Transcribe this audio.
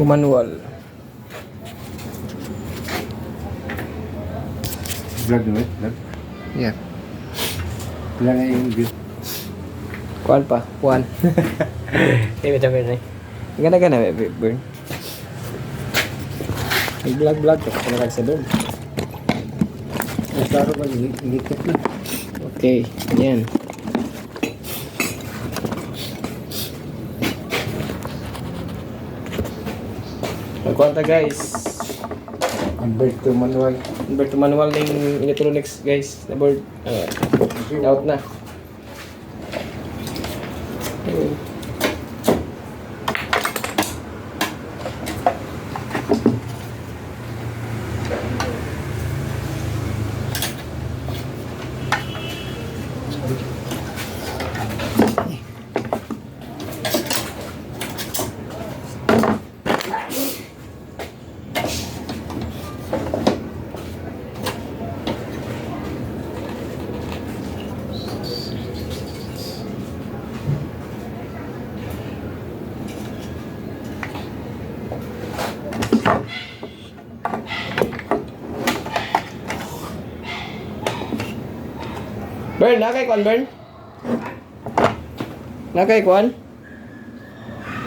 To manual. Vlog naman, vlog. Yeah. Wala na yung view. Kuan pa, kuan. Hindi mo sabihin eh. Gana-gana, burn. May vlog ka pa sa doon. Ang klaro ba, ilikot na. Okay, yan. Magkwanta guys. Convert to manual. Convert to manual ng electronics guys. Na board. Out na. Burn, nakay kwan, burn. Nakay kwan.